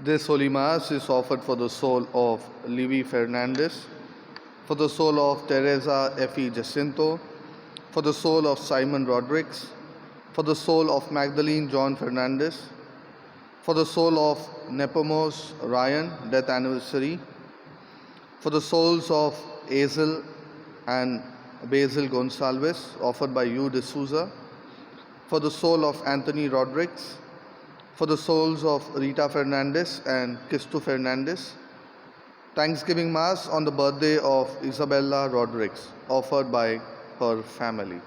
This Holy Mass is offered for the soul of Levi Fernandez, for the soul of Teresa Effie Jacinto, for the soul of Simon Rodriguez, for the soul of Magdalene John Fernandez, for the soul of Nepomos Ryan, death anniversary, for the souls of Azel and Basil Gonsalves, offered by Yu D'Souza, for the soul of Anthony Rodriguez, for the souls of Rita Fernandez and Kistu Fernandez. Thanksgiving Mass on the birthday of Isabella Rodriguez, offered by her family.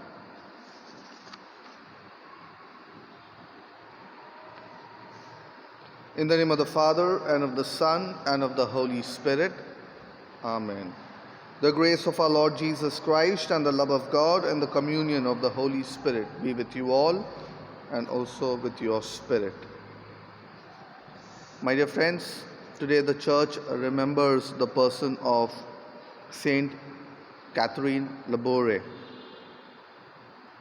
In the name of the Father, and of the Son, and of the Holy Spirit. Amen. The grace of our Lord Jesus Christ, and the love of God, and the communion of the Holy Spirit be with you all, and also with your spirit. My dear friends, today the Church remembers the person of Saint Catherine Laboure.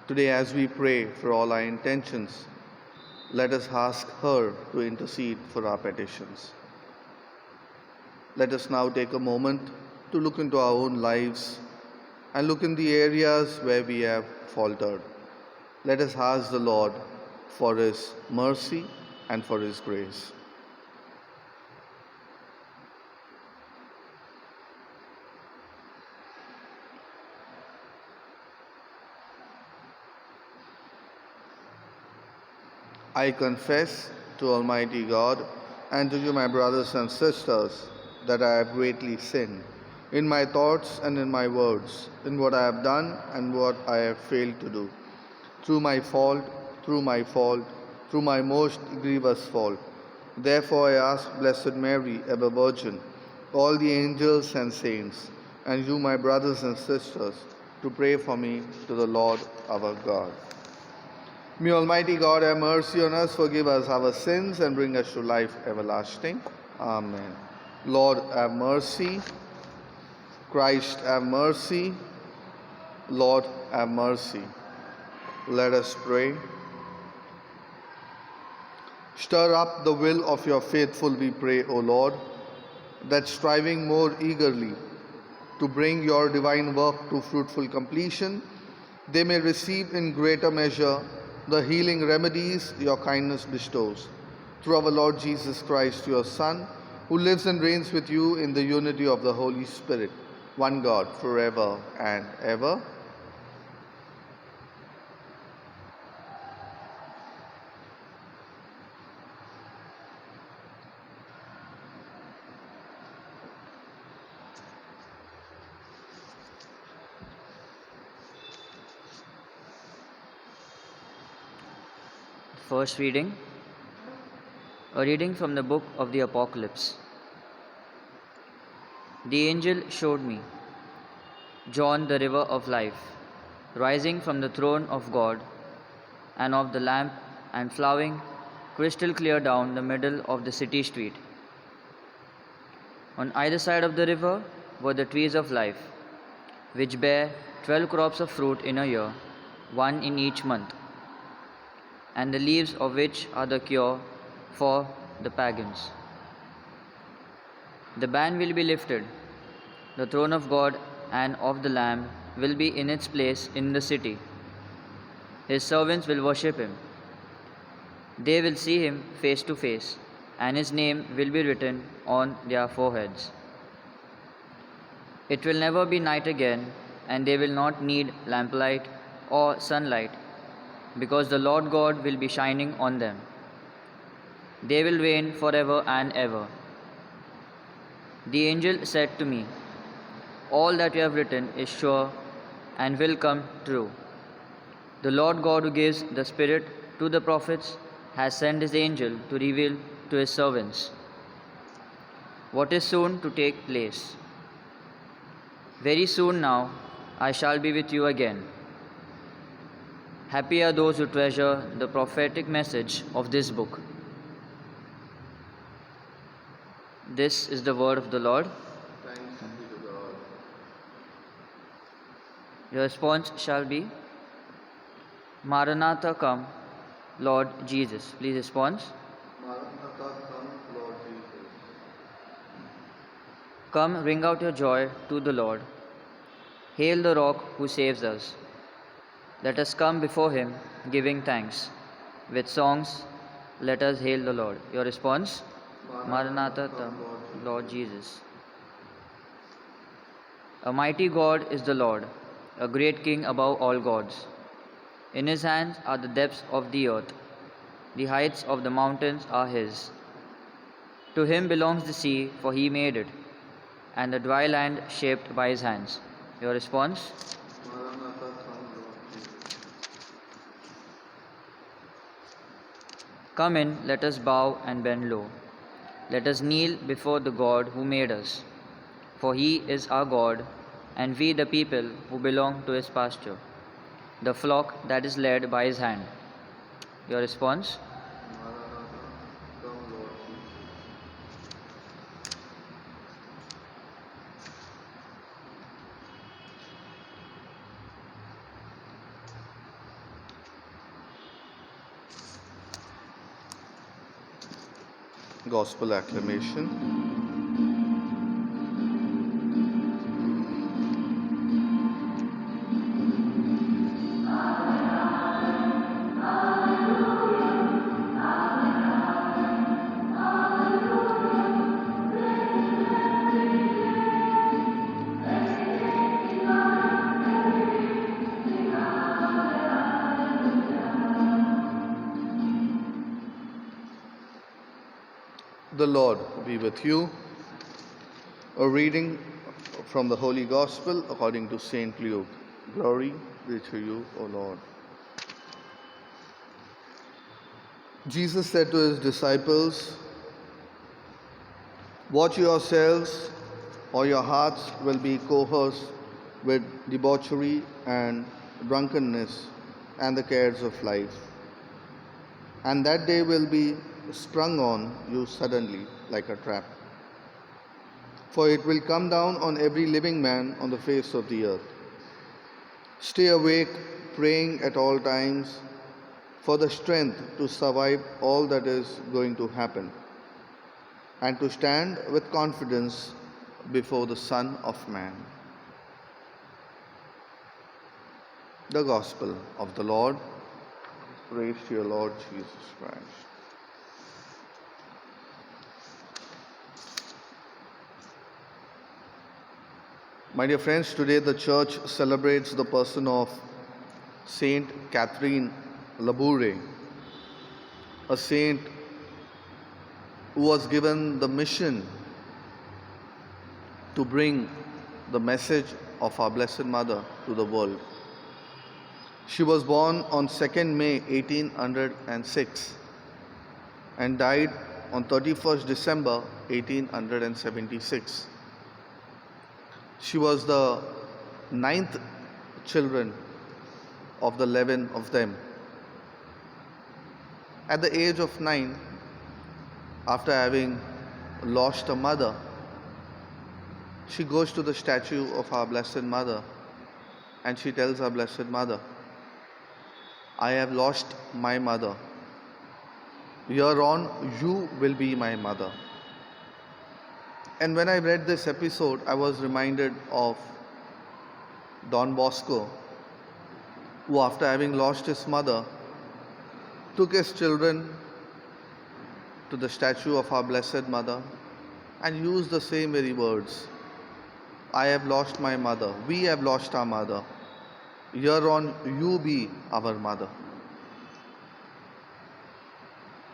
Today, as we pray for all our intentions, let us ask her to intercede for our petitions. Let us now take a moment to look into our own lives and look in the areas where we have faltered. Let us ask the Lord for His mercy and for His grace. I confess to Almighty God and to you, my brothers and sisters, that I have greatly sinned in my thoughts and in my words, in what I have done and what I have failed to do. Through my fault, through my most grievous fault. Therefore I ask Blessed Mary, ever Virgin, all the angels and saints, and you, my brothers and sisters, to pray for me to the Lord our God. May Almighty God have mercy on us, forgive us our sins, and bring us to life everlasting. Amen. Lord, have mercy. Christ, have mercy. Lord, have mercy. Let us pray. Stir up the will of your faithful, we pray, O Lord, that striving more eagerly to bring your divine work to fruitful completion, they may receive in greater measure the healing remedies your kindness bestows. Through our Lord Jesus Christ, your Son, who lives and reigns with you in the unity of the Holy Spirit, one God, forever and ever. First reading, a reading from the book of the Apocalypse. The angel showed me John, the river of life, rising from the throne of God and of the Lamb, and flowing crystal clear down the middle of the city street. On either side of the river were the trees of life, which bear 12 crops of fruit in a year, one in each month, and the leaves of which are the cure for the pagans. The ban will be lifted, the throne of God and of the Lamb will be in its place in the city. His servants will worship him. They will see him face to face, and his name will be written on their foreheads. It will never be night again, and they will not need lamplight or sunlight, because the Lord God will be shining on them. They will reign forever and ever. The angel said to me, all that you have written is sure and will come true. The Lord God, who gives the Spirit to the prophets, has sent his angel to reveal to his servants what is soon to take place. Very soon now I shall be with you again. Happy are those who treasure the prophetic message of this book. This is the word of the Lord. Thanks be to God. Your response shall be, Maranatha, come, Lord Jesus. Please respond. Maranatha, come, Lord Jesus. Come, ring out your joy to the Lord. Hail the rock who saves us. Let us come before him, giving thanks. With songs, let us hail the Lord. Your response? Maranatha, come, Lord Jesus. A mighty God is the Lord, a great King above all gods. In his hands are the depths of the earth, the heights of the mountains are his. To him belongs the sea, for he made it, and the dry land shaped by his hands. Your response? Come in, let us bow and bend low. Let us kneel before the God who made us. For he is our God, and we the people who belong to his pasture, the flock that is led by his hand. Your response? Gospel acclamation. The Lord be with you. A reading from the Holy Gospel according to St. Luke. Glory be to you, O Lord. Jesus said to his disciples, "Watch yourselves, or your hearts will be coerced with debauchery and drunkenness and the cares of life. And that day will be sprung on you suddenly like a trap. For it will come down on every living man on the face of the earth. Stay awake, praying at all times for the strength to survive all that is going to happen, and to stand with confidence before the Son of Man." The Gospel of the Lord. Praise to your Lord Jesus Christ. My dear friends, today the Church celebrates the person of Saint Catherine Laboure, a saint who was given the mission to bring the message of our Blessed Mother to the world. She was born on 2nd May 1806 and died on 31st December 1876. She was the 9th children of the 11 of them. At the age of 9, after having lost a mother, she goes to the statue of our Blessed Mother and she tells our Blessed Mother, "I have lost my mother. Hereon you will be my mother." And when I read this episode, I was reminded of Don Bosco, who after having lost his mother, took his children to the statue of our Blessed Mother and used the same very words. "I have lost my mother. We have lost our mother. Hereon you be our mother."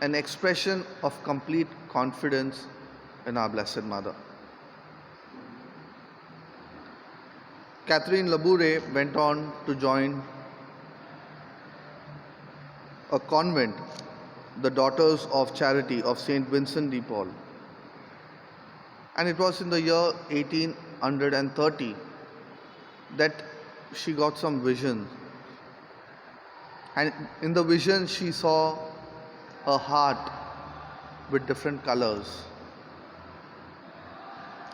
An expression of complete confidence in our Blessed Mother. Catherine Laboure went on to join a convent, the Daughters of Charity of St. Vincent de Paul. And it was in the year 1830 that she got some vision. And in the vision she saw a heart with different colors.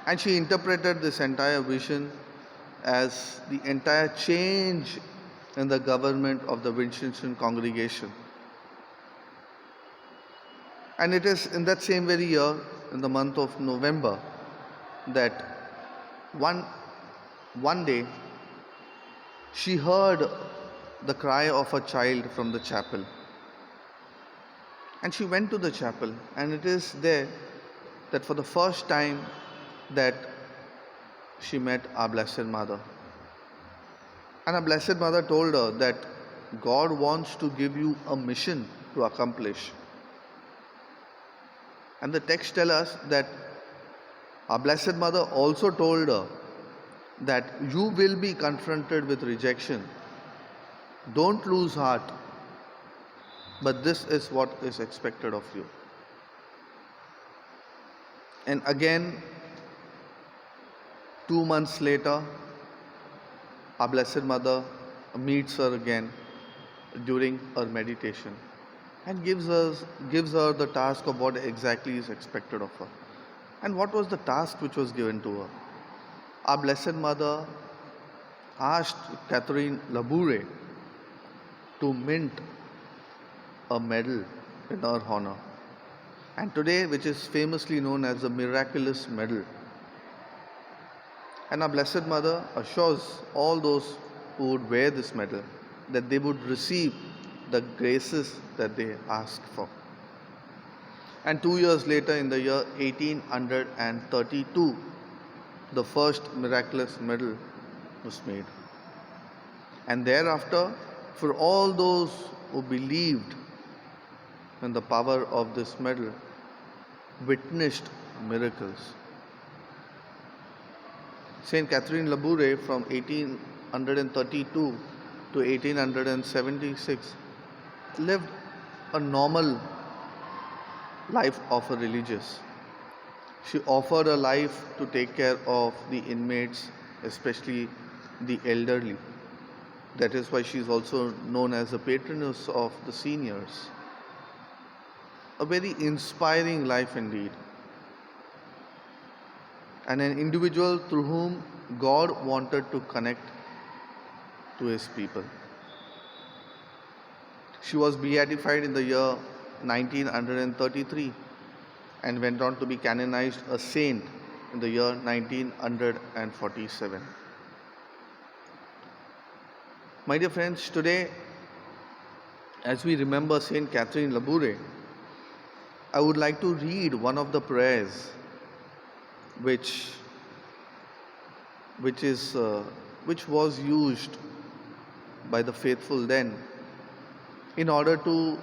And she interpreted this entire vision as the entire change in the government of the Vincentian congregation. And it is in that same very year, in the month of November, that one, one day she heard the cry of a child from the chapel, and she went to the chapel, and it is there that for the first time that she met our Blessed Mother. And our Blessed Mother told her that God wants to give you a mission to accomplish. And the text tells us that our Blessed Mother also told her that you will be confronted with rejection. Don't lose heart, but this is what is expected of you. And again, 2 months later, our Blessed Mother meets her again during her meditation and gives her the task of what exactly is expected of her. And what was the task which was given to her? Our Blessed Mother asked Catherine Laboure to mint a medal in her honor, and today which is famously known as the Miraculous Medal. And our Blessed Mother assures all those who would wear this medal that they would receive the graces that they asked for. And 2 years later, in the year 1832, the first miraculous medal was made. And thereafter, for all those who believed in the power of this medal, witnessed miracles. Saint Catherine Laboure from 1832 to 1876 lived a normal life of a religious. She offered her life to take care of the inmates, especially the elderly. That is why she is also known as the patroness of the seniors. A very inspiring life indeed, and an individual through whom God wanted to connect to His people. She was beatified in the year 1933 and went on to be canonized a saint in the year 1947. My dear friends, today, as we remember Saint Catherine Laboure, I would like to read one of the prayers which was used by the faithful then in order to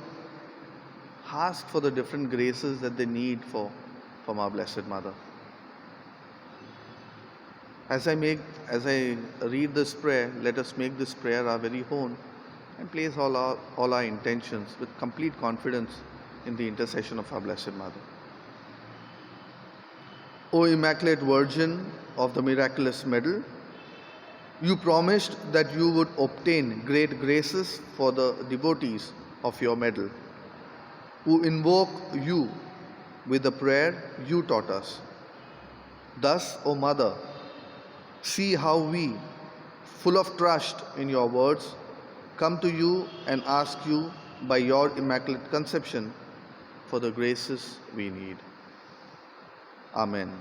ask for the different graces that they need from our Blessed Mother. As I read this prayer, let us make this prayer our very own and place all our intentions with complete confidence in the intercession of our Blessed Mother. O Immaculate Virgin of the Miraculous Medal, you promised that you would obtain great graces for the devotees of your medal, who invoke you with the prayer you taught us. Thus, O Mother, see how we, full of trust in your words, come to you and ask you by your Immaculate Conception for the graces we need. Amen.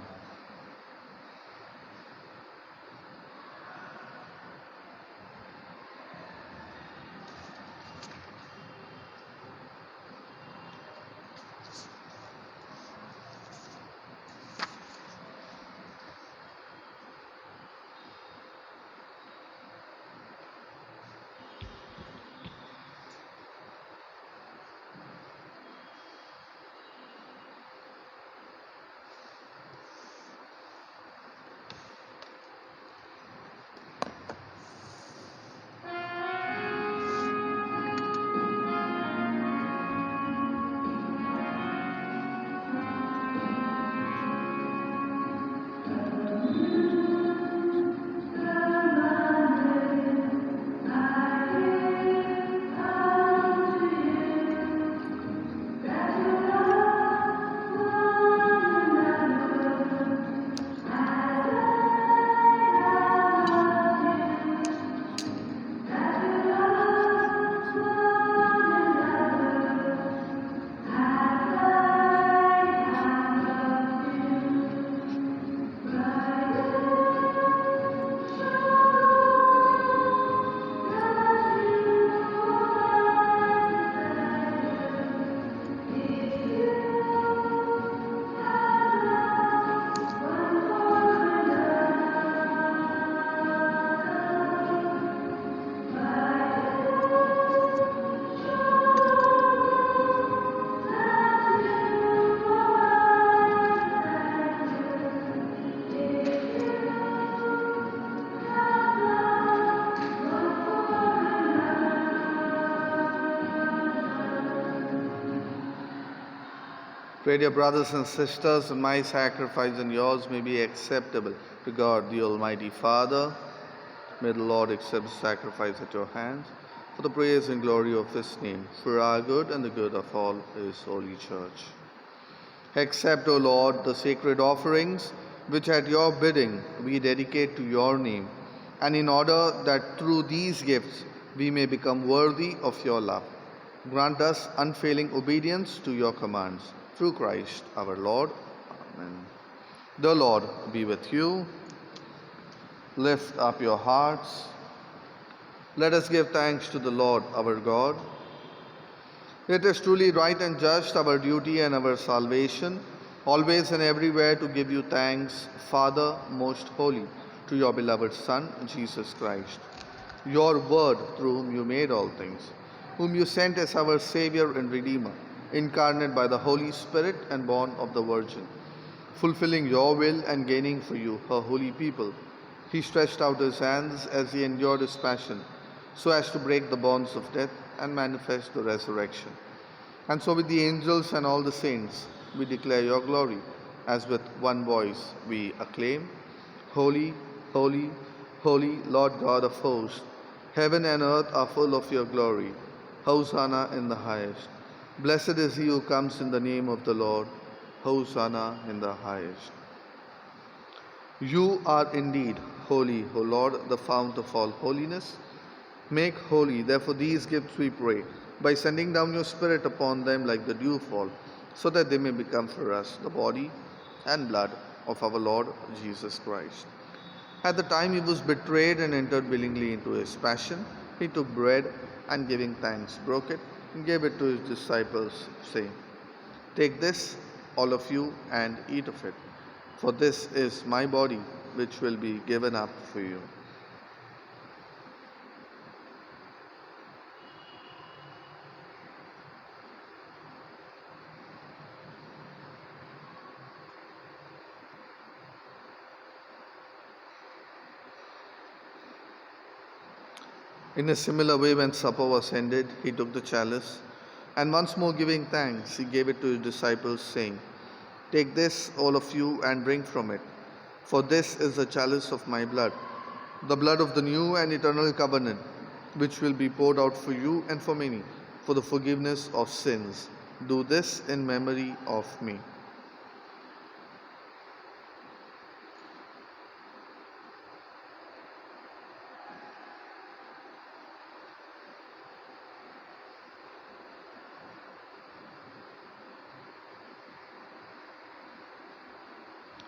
Pray, dear brothers and sisters, that my sacrifice and yours may be acceptable to God, the Almighty Father. May the Lord accept the sacrifice at your hands for the praise and glory of His name, for our good and the good of all His holy church. Accept, O Lord, the sacred offerings which at your bidding we dedicate to your name, and in order that through these gifts we may become worthy of your love, grant us unfailing obedience to your commands. Through Christ our Lord. Amen. The Lord be with you. Lift up your hearts. Let us give thanks to the Lord our God. It is truly right and just, our duty and our salvation, always and everywhere to give you thanks, Father most holy, to your beloved Son, Jesus Christ, your Word, through whom you made all things, whom you sent as our Savior and Redeemer, incarnate by the Holy Spirit and born of the Virgin. Fulfilling your will and gaining for you her holy people, he stretched out his hands as he endured his passion, so as to break the bonds of death and manifest the resurrection. And so with the angels and all the saints, we declare your glory, as with one voice we acclaim, Holy, holy, holy, Lord God of hosts, heaven and earth are full of your glory. Hosanna in the highest. Blessed is he who comes in the name of the Lord. Hosanna in the highest. You are indeed holy, O Lord, the fount of all holiness. Make holy, therefore, these gifts, we pray, by sending down your Spirit upon them like the dewfall, so that they may become for us the body and blood of our Lord Jesus Christ. At the time he was betrayed and entered willingly into his passion, he took bread and, giving thanks, broke it and gave it to his disciples, saying, "Take this, all of you, and eat of it, for this is my body, which will be given up for you." In a similar way, when supper was ended, he took the chalice, and once more giving thanks, he gave it to his disciples, saying, "Take this, all of you, and drink from it, for this is the chalice of my blood, the blood of the new and eternal covenant, which will be poured out for you and for many, for the forgiveness of sins. Do this in memory of me."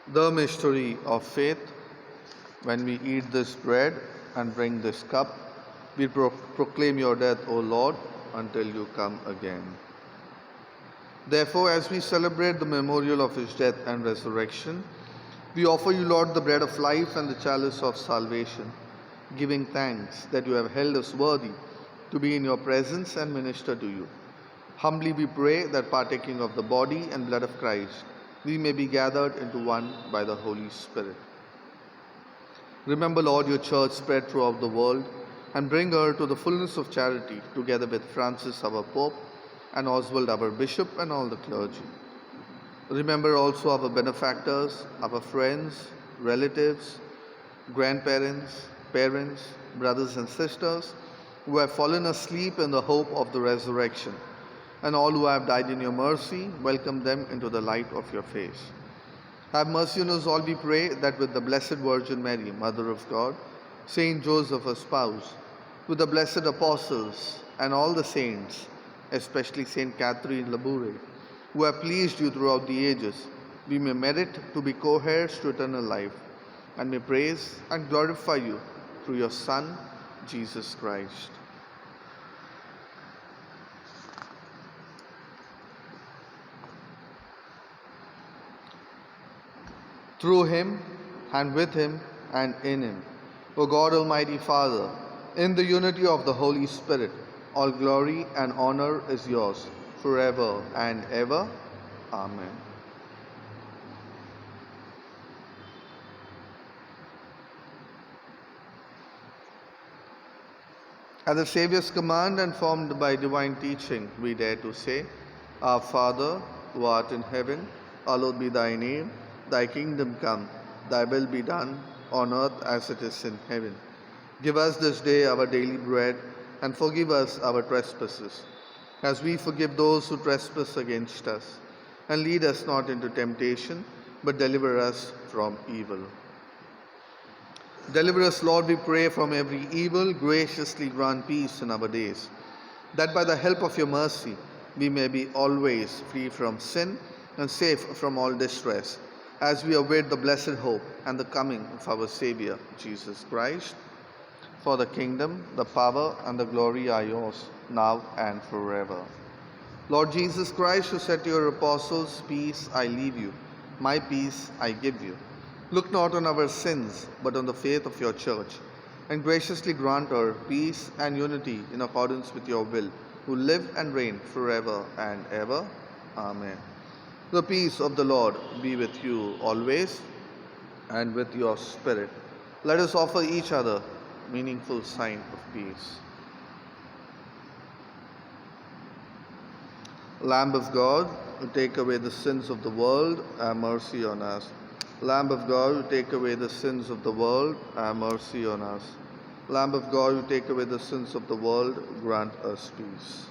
The mystery of faith. When we eat this bread and drink this cup, we proclaim your death, O Lord, until you come again. Therefore, as we celebrate the memorial of his death and resurrection, we offer you, Lord, the bread of life and the chalice of salvation, giving thanks that you have held us worthy to be in your presence and minister to you. Humbly we pray that, partaking of the body and blood of Christ, we may be gathered into one by the Holy Spirit. Remember, Lord, your church spread throughout the world, and bring her to the fullness of charity, together with Francis, our Pope, and Oswald, our Bishop, and all the clergy. Remember also our benefactors, our friends, relatives, grandparents, parents, brothers and sisters, who have fallen asleep in the hope of the resurrection, and all who have died in your mercy. Welcome them into the light of your face. Have mercy on us all, we pray, that with the Blessed Virgin Mary, Mother of God, Saint Joseph, her spouse, with the blessed apostles and all the saints, especially Saint Catherine Labouré, who have pleased you throughout the ages, we may merit to be co-heirs to eternal life, and may praise and glorify you through your Son, Jesus Christ. Through him, and with him, and in him, O God, Almighty Father, in the unity of the Holy Spirit, all glory and honor is yours, forever and ever. Amen. At the Saviour's command and formed by divine teaching, we dare to say, Our Father, who art in heaven, hallowed be thy name. Thy kingdom come, thy will be done, on earth as it is in heaven. Give us this day our daily bread, and forgive us our trespasses, as we forgive those who trespass against us. And lead us not into temptation, but deliver us from evil. Deliver us, Lord, we pray, from every evil. Graciously grant peace in our days, that by the help of your mercy we may be always free from sin and safe from all distress, as we await the blessed hope and the coming of our Saviour, Jesus Christ. For the kingdom, the power, and the glory are yours, now and forever. Lord Jesus Christ, who said to your apostles, "Peace I leave you, my peace I give you," look not on our sins, but on the faith of your church, and graciously grant her peace and unity in accordance with your will, who live and reign forever and ever. Amen. The peace of the Lord be with you always, and with your spirit. Let us offer each other meaningful sign of peace. Lamb of God, who take away the sins of the world, have mercy on us. Lamb of God, who take away the sins of the world, have mercy on us. Lamb of God, who take away the sins of the world, grant us peace.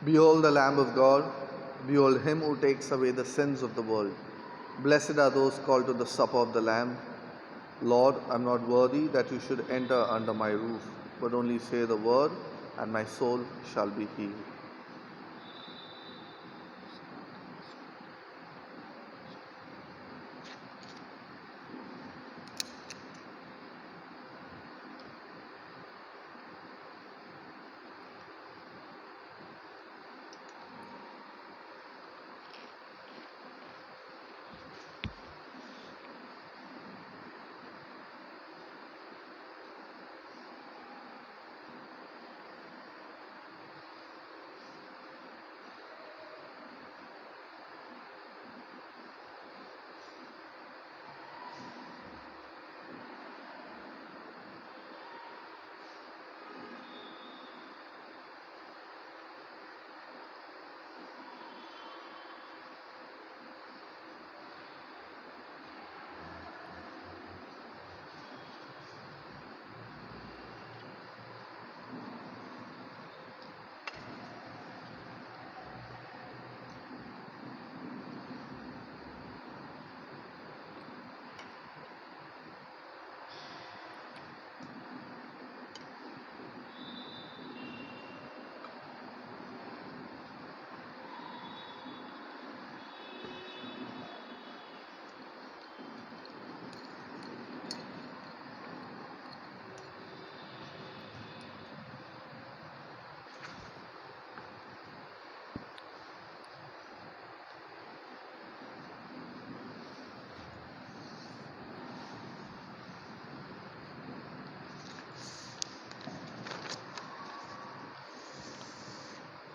Behold the Lamb of God, behold him who takes away the sins of the world. Blessed are those called to the supper of the Lamb. Lord, I am not worthy that you should enter under my roof, but only say the word, and my soul shall be healed.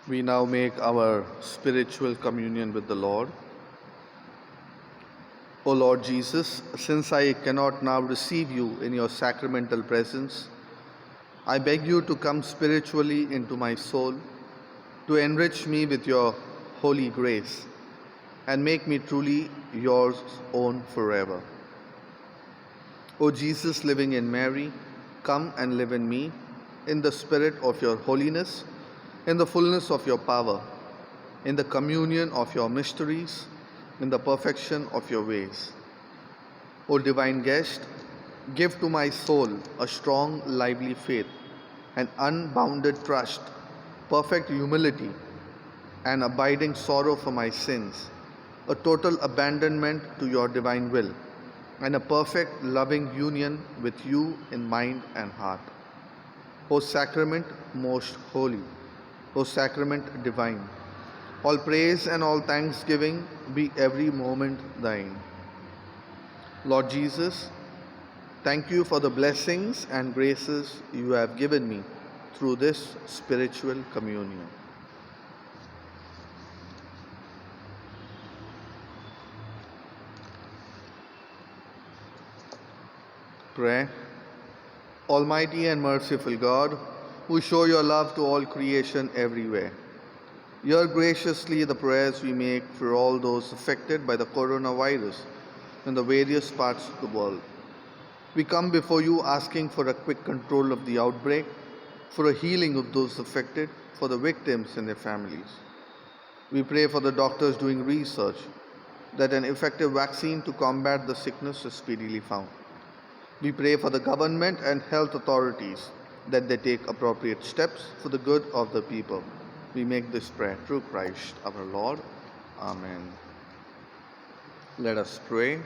We now make our spiritual communion with the Lord. O Lord Jesus, since I cannot now receive you in your sacramental presence, I beg you to come spiritually into my soul, to enrich me with your holy grace, and make me truly yours own forever. O Jesus, living in Mary, come and live in me, in the spirit of your holiness, in the fullness of your power, in the communion of your mysteries, in the perfection of your ways. O divine guest, give to my soul a strong, lively faith, an unbounded trust, perfect humility, an abiding sorrow for my sins, a total abandonment to your divine will, and a perfect loving union with you in mind and heart. O sacrament most holy, O sacrament divine, all praise and all thanksgiving be every moment thine. Lord Jesus, thank you for the blessings and graces you have given me through this spiritual communion. Pray. Almighty and merciful God, who show your love to all creation everywhere, hear graciously the prayers we make for all those affected by the coronavirus in the various parts of the world. We come before you asking for a quick control of the outbreak, for a healing of those affected, for the victims and their families. We pray for the doctors doing research that an effective vaccine to combat the sickness is speedily found. We pray for the government and health authorities that they take appropriate steps for the good of the people. We make this prayer through Christ our Lord. Amen. Let us pray.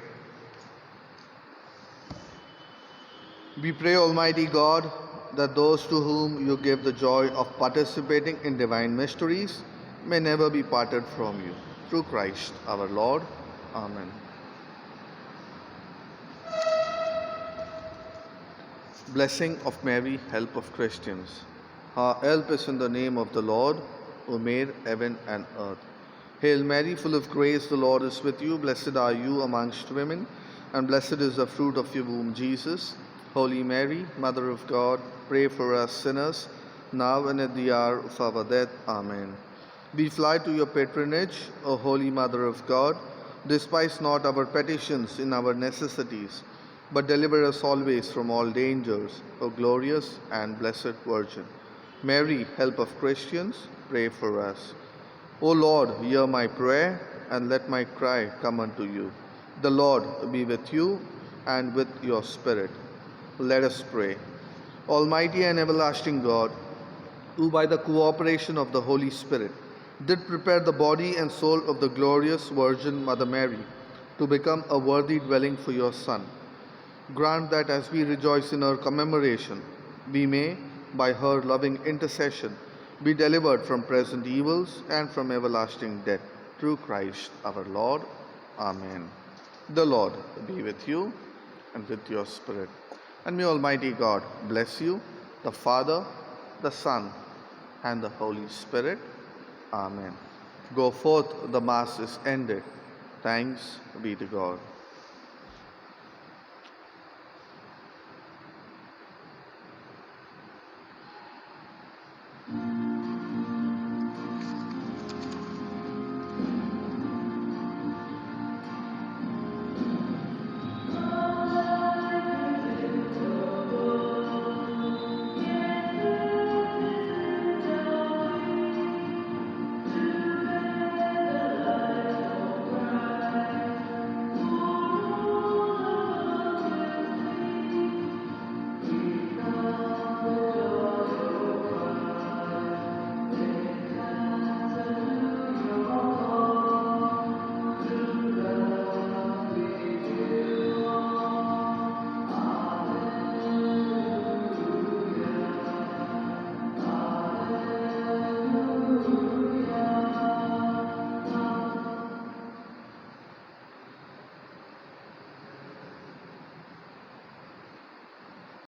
We pray, Almighty God, that those to whom you give the joy of participating in divine mysteries may never be parted from you. Through Christ our Lord. Amen. Blessing of Mary, help of Christians. Our help is in the name of the Lord, who made heaven and earth. Hail Mary, full of grace, the Lord is with you. Blessed are you amongst women, and blessed is the fruit of your womb, Jesus. Holy Mary, Mother of God, pray for us sinners, now and at the hour of our death. Amen. We fly to your patronage, O Holy Mother of God. Despise not our petitions in our necessities, but deliver us always from all dangers, O glorious and blessed Virgin. Mary, help of Christians, pray for us. O Lord, hear my prayer, and let my cry come unto you. The Lord be with you, and with your spirit. Let us pray. Almighty and everlasting God, who by the cooperation of the Holy Spirit did prepare the body and soul of the glorious Virgin Mother Mary to become a worthy dwelling for your Son, grant that as we rejoice in her commemoration, we may, by her loving intercession, be delivered from present evils and from everlasting death. Through Christ our Lord. Amen. The Lord be with you and with your spirit. And may Almighty God bless you, the Father, the Son, and the Holy Spirit. Amen. Go forth, the Mass is ended. Thanks be to God.